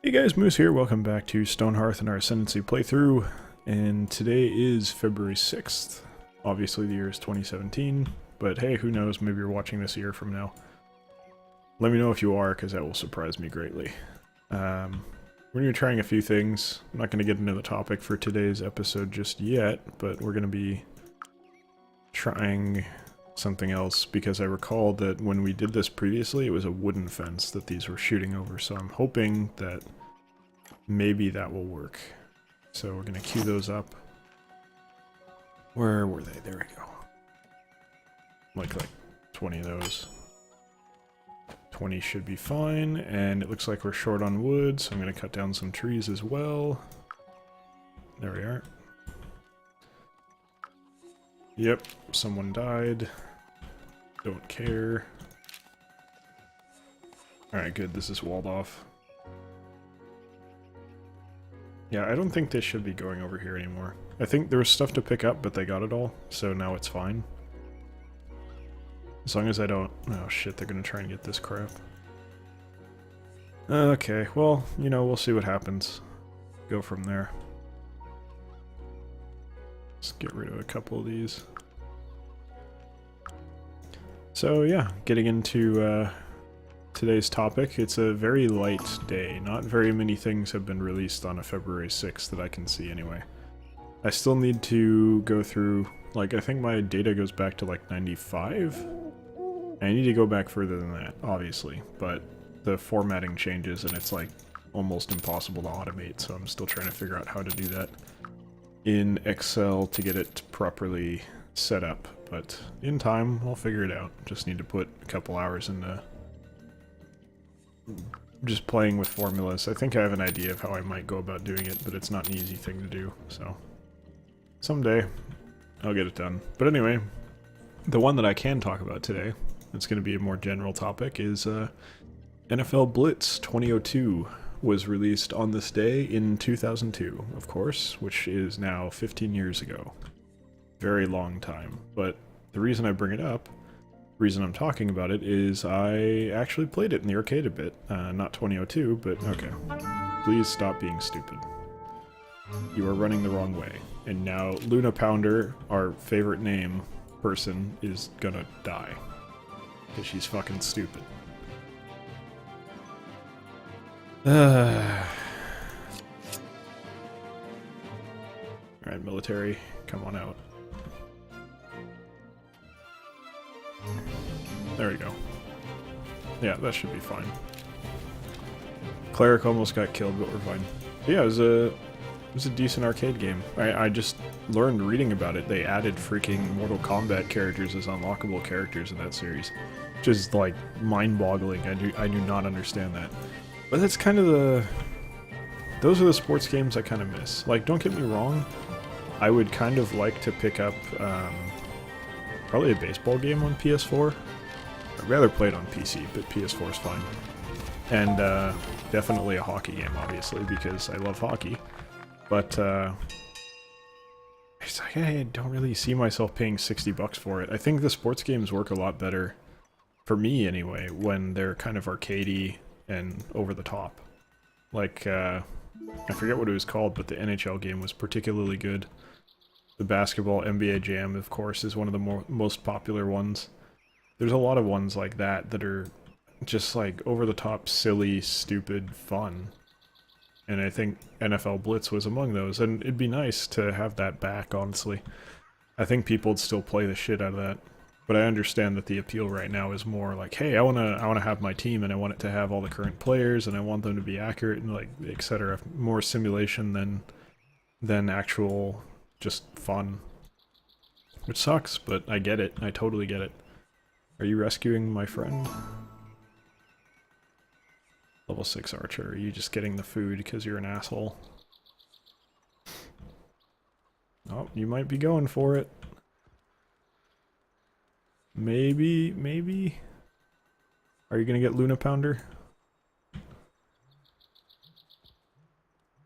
Hey guys, Moose here. Welcome back to Stonehearth and our Ascendancy playthrough. And today is February 6th. Obviously the year is 2017, but hey, who knows, maybe you're watching this a year from now. Let me know if you are, because that will surprise me greatly. We're going to be trying a few things. I'm not going to get into the topic for today's episode just yet, but we're going to be trying something else, because I recall that when we did this previously, it was a wooden fence that these were shooting over, so I'm hoping that maybe that will work. So we're going to queue those up. Where were they? There we go. Like 20 of those. 20 should be fine, and it looks like we're short on wood, so I'm going to cut down some trees as well. There we are. Yep, someone died. Don't care. Alright, good, this is walled off. Yeah, I don't think they should be going over here anymore. I think there was stuff to pick up, but they got it all, so now it's fine. As long as I don't... Oh shit, they're gonna try and get this crap. Okay, well, you know, we'll see what happens. Go from there. Let's get rid of a couple of these. So yeah, getting into today's topic. It's a very light day. Not very many things have been released on a February 6th that I can see anyway. I still need to go through, like, I think my data goes back to like 95? I need to go back further than that, obviously, but the formatting changes and it's like almost impossible to automate, so I'm still trying to figure out how to do that in Excel to get it properly set up, but in time I'll figure it out. Just need to put a couple hours into just playing with formulas. I think I have an idea of how I might go about doing it, but it's not an easy thing to do, so someday I'll get it done. But anyway, the one that I can talk about today, it's going to be a more general topic, is NFL Blitz 2002 was released on this day in 2002, of course, which is now 15 years ago. Very long time. But the reason I bring it up, the reason I'm talking about it, is I actually played it in the arcade a bit. Not 2002, but okay. Please stop being stupid. You are running the wrong way. And now Luna Pounder, our favorite name person, is gonna die. Because she's fucking stupid. Alright, military, come on out. There we go. Yeah, that should be fine. Cleric almost got killed, but we're fine. But yeah, it was a decent arcade game. I just learned reading about it. They added freaking Mortal Kombat characters as unlockable characters in that series. Which is, like, mind-boggling. I do not understand that. But that's kind of the... Those are the sports games I kind of miss. Like, don't get me wrong, I would kind of like to pick up, probably a baseball game on PS4. I'd rather play it on PC, but PS4 is fine. And, definitely a hockey game, obviously, because I love hockey. But, it's like, I don't really see myself paying $60 for it. I think the sports games work a lot better, for me anyway, when they're kind of arcadey and over the top. Like, I forget what it was called, but the NHL game was particularly good. The basketball NBA Jam, of course, is one of the most popular ones. There's a lot of ones like that that are just like over the top, silly, stupid fun. And I think NFL Blitz was among those, and it'd be nice to have that back, honestly. I think people would still play the shit out of that. But I understand that the appeal right now is more like, hey, I wanna have my team, and I want it to have all the current players, and I want them to be accurate, and like, etc. More simulation than actual just fun. Which sucks, but I get it. I totally get it. Are you rescuing my friend? Level 6 archer. Are you just getting the food because you're an asshole? Oh, you might be going for it. Maybe? Are you gonna get Luna Pounder?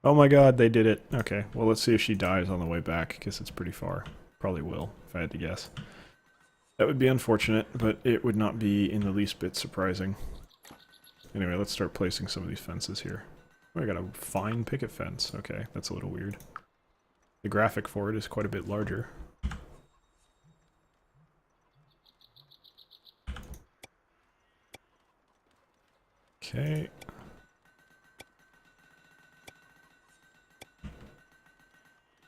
Oh my god, they did it. Okay, well let's see if she dies on the way back, because it's pretty far. Probably will, if I had to guess. That would be unfortunate, but it would not be in the least bit surprising. Anyway, let's start placing some of these fences here. Oh, I got a fine picket fence. Okay, that's a little weird. The graphic for it is quite a bit larger. Okay.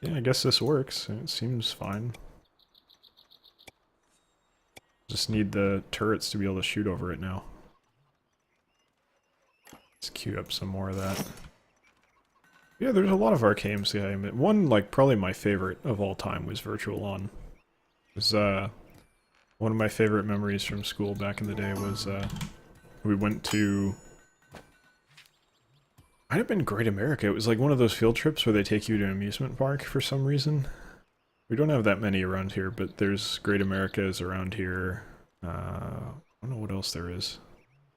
Yeah, I guess this works. It seems fine. Just need the turrets to be able to shoot over it now. Let's queue up some more of that. Yeah, there's a lot of arcades. Yeah, one, like, probably my favorite of all time was Virtual On. It was, one of my favorite memories from school back in the day was, we went to... Might have been Great America. It was like one of those field trips where they take you to an amusement park for some reason. We don't have that many around here, but there's Great Americas around here. I don't know what else there is.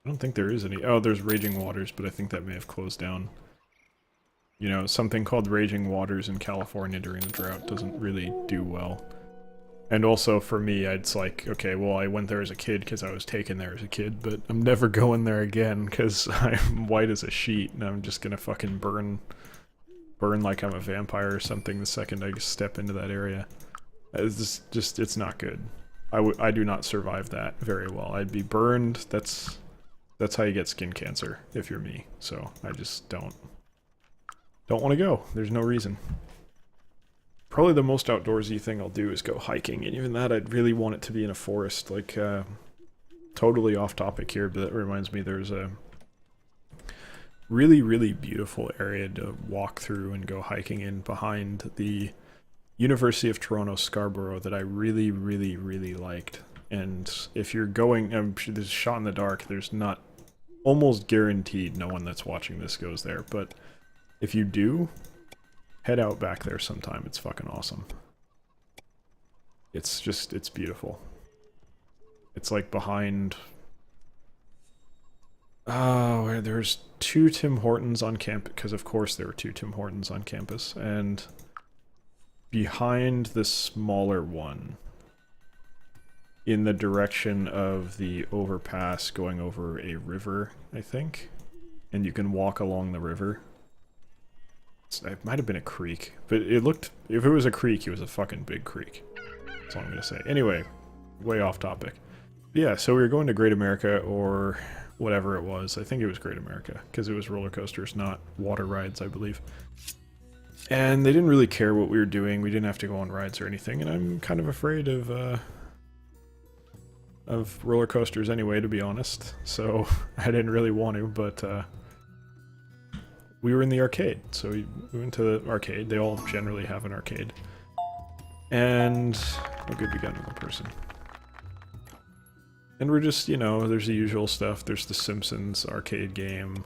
I don't think there is any. Oh, there's Raging Waters, but I think that may have closed down. You know, something called Raging Waters in California during the drought doesn't really do well. And also for me, it's like, okay, well, I went there as a kid because I was taken there as a kid, but I'm never going there again because I'm white as a sheet and I'm just gonna fucking burn like I'm a vampire or something the second I step into that area. It's just it's not good. I do not survive that very well. I'd be burned. That's how you get skin cancer if you're me. So I just don't want to go. There's no reason. Probably the most outdoorsy thing I'll do is go hiking, and even that I'd really want it to be in a forest. Like, totally off topic here, but that reminds me there's a really, really beautiful area to walk through and go hiking in behind the University of Toronto Scarborough that I really, really, really liked. And if you're going, there's a shot in the dark, there's not, almost guaranteed no one that's watching this goes there, but if you do, head out back there sometime. It's fucking awesome. It's beautiful. It's like behind... Oh, there's 2 Tim Hortons on campus, because of course there were 2 Tim Hortons on campus, and behind the smaller one, in the direction of the overpass going over a river, I think, and you can walk along the river. It might have been a creek, but it looked... If it was a creek, it was a fucking big creek. That's all I'm gonna say. Anyway, way off topic. Yeah, so we were going to Great America, or whatever it was. I think it was Great America, because it was roller coasters, not water rides, I believe. And they didn't really care what we were doing. We didn't have to go on rides or anything, and I'm kind of afraid of roller coasters anyway, to be honest. So I didn't really want to, but we were in the arcade, so we went to the arcade. They all generally have an arcade. And... oh good, we got another person. And we're just, you know, there's the usual stuff. There's the Simpsons arcade game.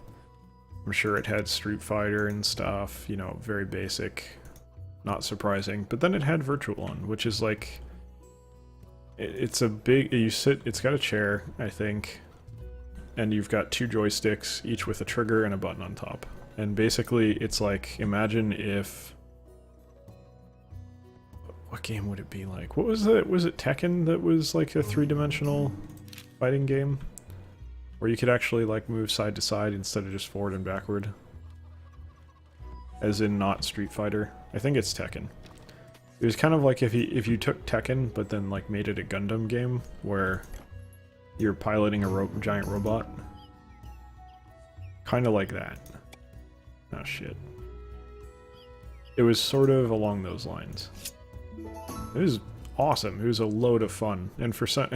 I'm sure it had Street Fighter and stuff, you know, very basic. Not surprising. But then it had Virtual On, which is like... It's a big... You sit... It's got a chair, I think. And you've got 2 joysticks, each with a trigger and a button on top. And basically, it's like, imagine if... What game would it be like? What was it? Was it Tekken that was like a 3-dimensional fighting game? Where you could actually like move side to side instead of just forward and backward? As in not Street Fighter. I think it's Tekken. It was kind of like if you took Tekken, but then like made it a Gundam game, where you're piloting a giant robot. Kind of like that. Oh shit. It was sort of along those lines. It was awesome. It was a load of fun. And for some...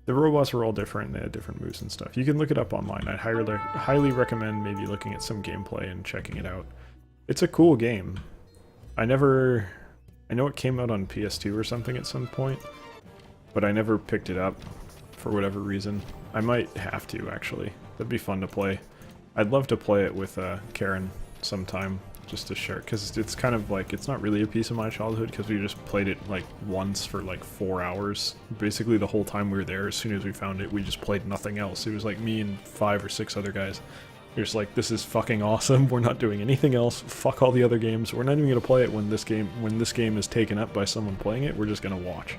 the robots were all different. They had different moves and stuff. You can look it up online. I highly recommend maybe looking at some gameplay and checking it out. It's a cool game. I know it came out on PS2 or something at some point, but I never picked it up for whatever reason. I might have to, actually. That'd be fun to play. I'd love to play it with Karen sometime, just to share, because it's kind of like, it's not really a piece of my childhood, because we just played it like once for like 4 hours. Basically the whole time we were there, as soon as we found it, we just played nothing else. It was like me and 5 or 6 other guys. We're just like, this is fucking awesome, we're not doing anything else, fuck all the other games, we're not even gonna play it when this game is taken up by someone playing it, we're just gonna watch.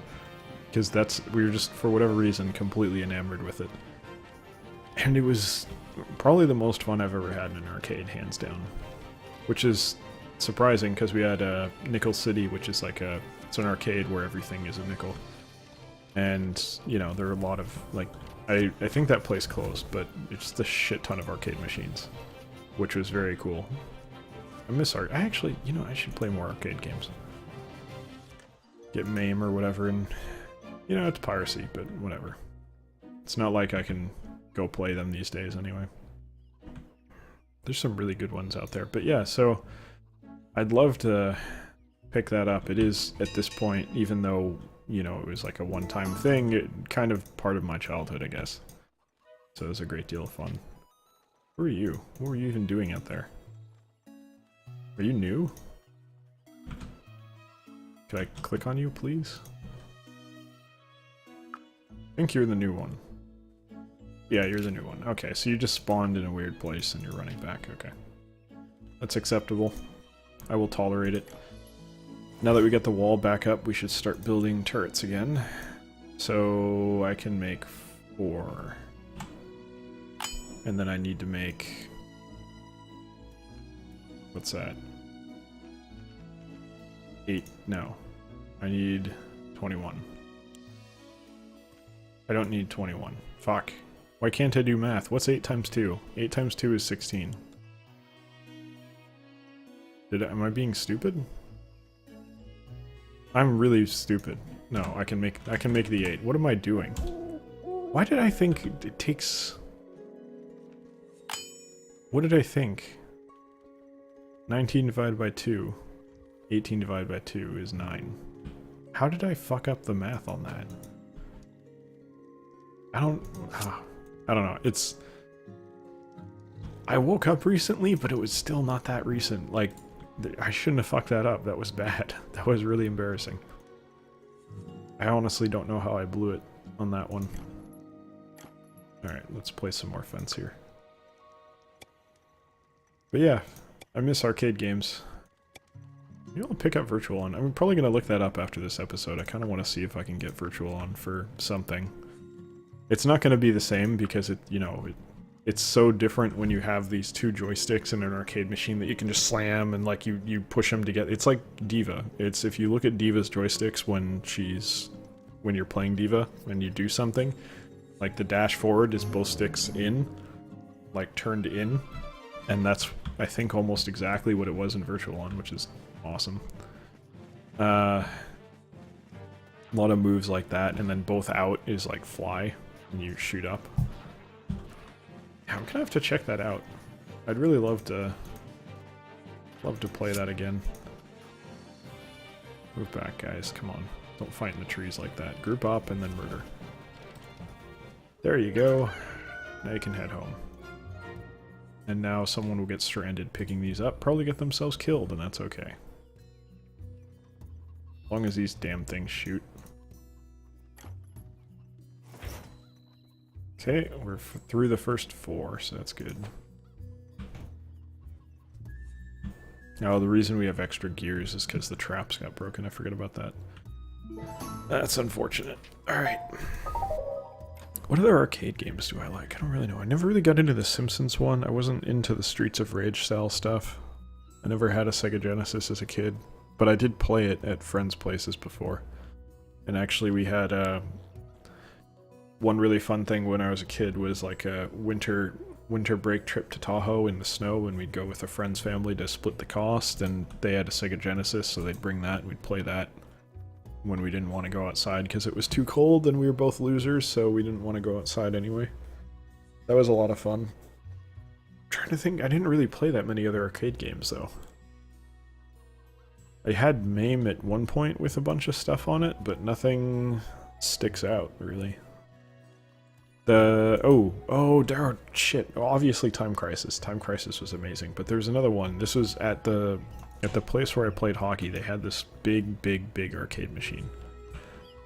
Because we were just, for whatever reason, completely enamored with it. And it was probably the most fun I've ever had in an arcade, hands down. Which is surprising, because we had Nickel City, which is like it's an arcade where everything is a nickel. And, you know, there are a lot of, like, I think that place closed, but it's just a shit ton of arcade machines. Which was very cool. I miss I actually, you know, I should play more arcade games. Get MAME or whatever, and, you know, it's piracy, but whatever. It's not like I can go play them these days anyway. There's some really good ones out there. But yeah, so I'd love to pick that up. It is, at this point, even though, you know, it was like a one-time thing, it kind of part of my childhood, I guess. So it was a great deal of fun. Who are you? What were you even doing out there? Are you new? Can I click on you, please? I think you're the new one. Yeah, you're the new one. Okay, so you just spawned in a weird place and you're running back. Okay. That's acceptable. I will tolerate it. Now that we get the wall back up, we should start building turrets again. So I can make 4. And then I need to make... What's that? 8. No. I need 21. I don't need 21. Fuck. Why can't I do math? What's 8 times 2? 8 times 2 is 16. Am I being stupid? I'm really stupid. No, I can make the 8. What am I doing? Why did I think it takes... What did I think? 19 divided by 2. 18 divided by 2 is 9. How did I fuck up the math on that? I don't know. It's... I woke up recently, but it was still not that recent. Like, I shouldn't have fucked that up. That was bad. That was really embarrassing. I honestly don't know how I blew it on that one. Alright, let's play some more fence here. But yeah, I miss arcade games. Maybe I'll pick up Virtual On. I'm probably going to look that up after this episode. I kind of want to see if I can get Virtual On for something. It's not going to be the same because it's so different when you have these 2 joysticks in an arcade machine that you can just slam and like you push them together. It's like Diva. It's if you look at Diva's joysticks when you're playing Diva and you do something, like the dash forward is both sticks in, like turned in, and that's I think almost exactly what it was in Virtual On, which is awesome. A lot of moves like that, and then both out is like fly and you shoot up. Yeah, I'm gonna have to check that out. I'd really love to play that again. Move back, guys. Come on. Don't fight in the trees like that. Group up and then murder. There you go. Now you can head home. And now someone will get stranded picking these up, probably get themselves killed, and that's okay. As long as these damn things shoot. Okay, we're through the first 4, so that's good. Now, the reason we have extra gears is because the traps got broken. I forgot about that. That's unfortunate. Alright. What other arcade games do I like? I don't really know. I never really got into the Simpsons one. I wasn't into the Streets of Rage style stuff. I never had a Sega Genesis as a kid, but I did play it at friends' places before. And actually we had one really fun thing when I was a kid was like a winter break trip to Tahoe in the snow, and we'd go with a friend's family to split the cost, and they had a Sega Genesis, so they'd bring that and we'd play that when we didn't want to go outside because it was too cold and we were both losers, so we didn't want to go outside anyway. That was a lot of fun. I'm trying to think, I didn't really play that many other arcade games though. I had MAME at one point with a bunch of stuff on it, but nothing sticks out really. Shit. Obviously Time Crisis. Time Crisis was amazing, but there's another one. This was at the place where I played hockey. They had this big arcade machine.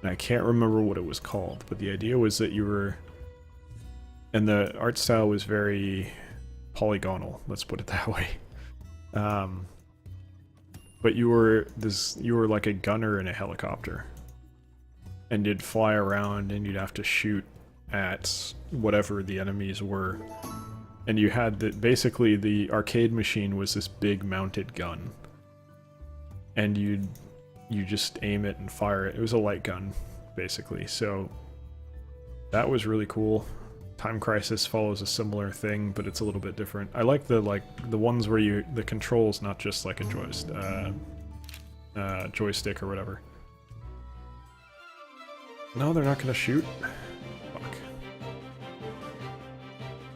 And I can't remember what it was called, but the idea was that you were... And the art style was very polygonal, let's put it that way. But you were like a gunner in a helicopter. And you'd fly around and you'd have to shoot at whatever the enemies were. And you had basically the arcade machine was this big mounted gun. And you just aim it and fire it. It was a light gun, basically. So that was really cool. Time Crisis follows a similar thing, but it's a little bit different. I like the ones where the control's not just like a joystick or whatever. No, they're not gonna shoot. Fuck.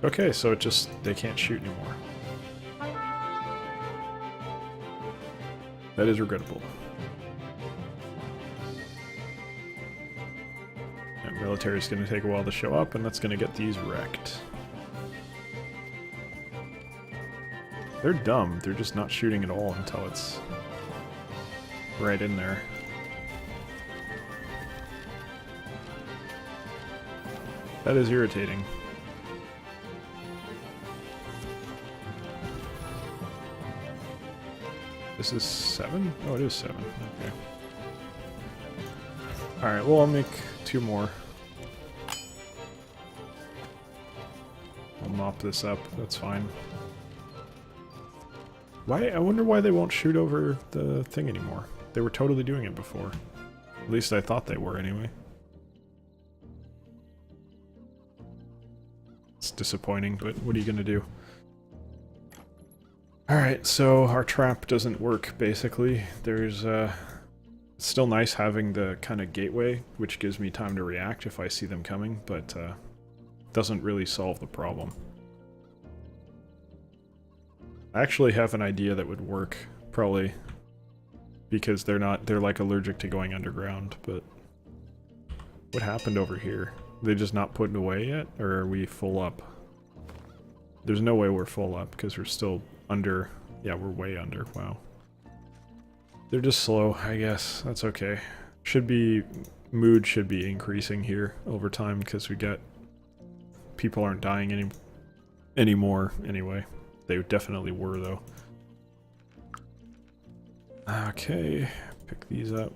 Okay, so they can't shoot anymore. That is regrettable. That military's gonna take a while to show up, and that's gonna get these wrecked. They're dumb. They're just not shooting at all until it's right in there. That is irritating. This is 7? Oh, it is 7. Okay. Alright, well, I'll make 2 more. I'll mop this up. That's fine. I wonder why they won't shoot over the thing anymore. They were totally doing it before. At least I thought they were, anyway. It's disappointing, but what are you gonna do? Alright, so our trap doesn't work, basically. There's, it's still nice having the kind of gateway, which gives me time to react if I see them coming, but, doesn't really solve the problem. I actually have an idea that would work, probably, because they're like allergic to going underground, but what happened over here? They just not put it away yet, or are we full up? There's no way we're full up, because we're still under. Yeah, we're way under. Wow. They're just slow, I guess. That's okay. Mood should be increasing here over time, because people aren't dying anymore, anyway. They definitely were, though. Okay, pick these up.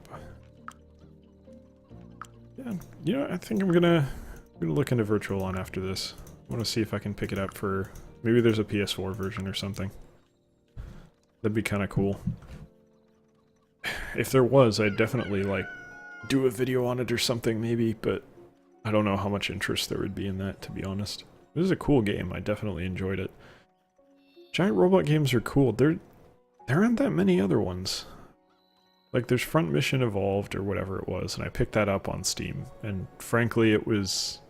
Yeah, you know, I think I'm gonna look into Virtual On after this. I want to see if I can pick it up for... Maybe there's a PS4 version or something. That'd be kind of cool. If there was, I'd definitely, like, do a video on it or something, maybe, but I don't know how much interest there would be in that, to be honest. This is a cool game. I definitely enjoyed it. Giant robot games are cool. There aren't that many other ones. Like, there's Front Mission Evolved or whatever it was, and I picked that up on Steam. And frankly, it was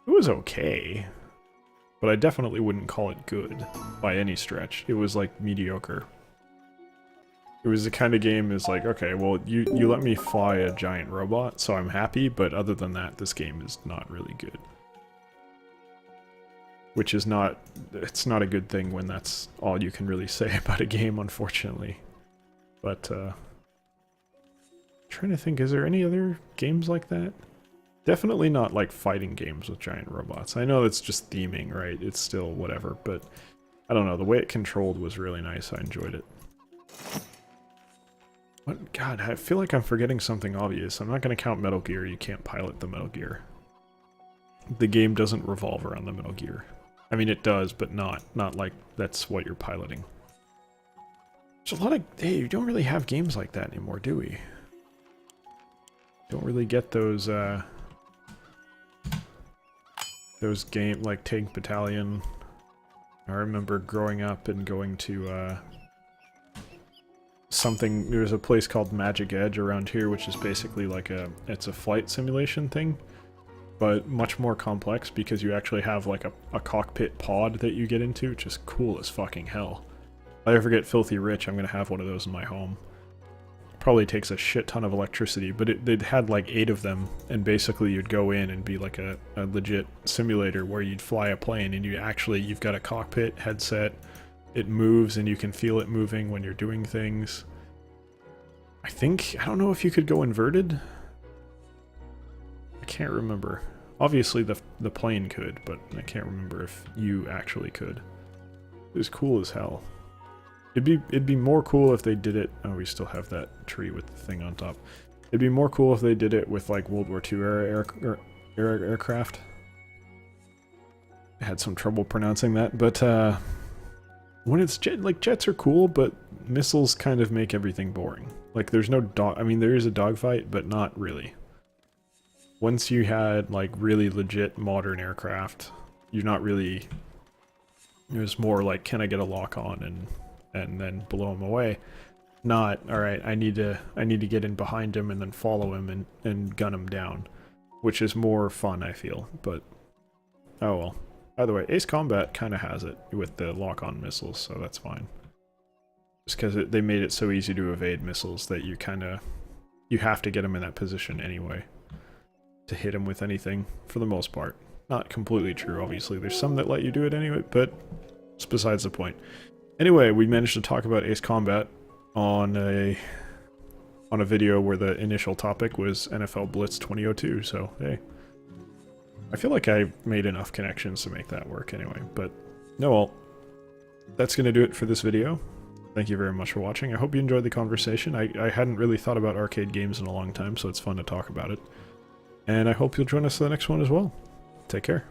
okay. But I definitely wouldn't call it good by any stretch. It was like mediocre. It was the kind of game is like, okay, well, you let me fly a giant robot, so I'm happy, but other than that, this game is not really good. Which is not, it's not a good thing when that's all you can really say about a game, unfortunately. But, trying to think, is there any other games like that? Definitely not like fighting games with giant robots. I know that's just theming, right? It's still whatever, but I don't know, the way it controlled was really nice. I enjoyed it. What? God, I feel like I'm forgetting something obvious. I'm not going to count Metal Gear. You can't pilot the Metal Gear. The game doesn't revolve around the Metal Gear. I mean, it does, but not like that's what you're piloting. There's a lot of... Hey, you don't really have games like that anymore, do we? Don't really get those game like Tank Battalion. I remember growing up and going to something. There's a place called Magic Edge around here, which is basically like it's a flight simulation thing, but much more complex because you actually have like a cockpit pod that you get into, which is cool as fucking hell. If I ever get filthy rich, I'm gonna have one of those in my home. Probably takes a shit ton of electricity, but it had like 8 of them, and basically you'd go in and be like a legit simulator where you'd fly a plane and you've got a cockpit headset, it moves and you can feel it moving when you're doing things. I don't know if you could go inverted? I can't remember. Obviously the plane could, but I can't remember if you actually could. It was cool as hell. It'd be more cool if they did it... Oh, we still have that tree with the thing on top. It'd be more cool if they did it with, like, World War II era aircraft. I had some trouble pronouncing that, but when it's jets are cool, but missiles kind of make everything boring. Like there's no I mean there is a dogfight, but not really. Once you had like really legit modern aircraft, you're not really. It was more like, can I get a lock on and then blow him away? Not, all right, I need to get in behind him and then follow him and gun him down, which is more fun, I feel. But oh well. By the way, Ace Combat kind of has it with the lock-on missiles, so that's fine. Just because they made it so easy to evade missiles that you have to get them in that position anyway to hit them with anything for the most part. Not completely true, obviously. There's some that let you do it anyway, but it's besides the point. Anyway, we managed to talk about Ace Combat on a video where the initial topic was NFL Blitz 2002, so hey. I feel like I made enough connections to make that work anyway, but no, well, that's going to do it for this video. Thank you very much for watching. I hope you enjoyed the conversation. I hadn't really thought about arcade games in a long time, so it's fun to talk about it. And I hope you'll join us for the next one as well. Take care.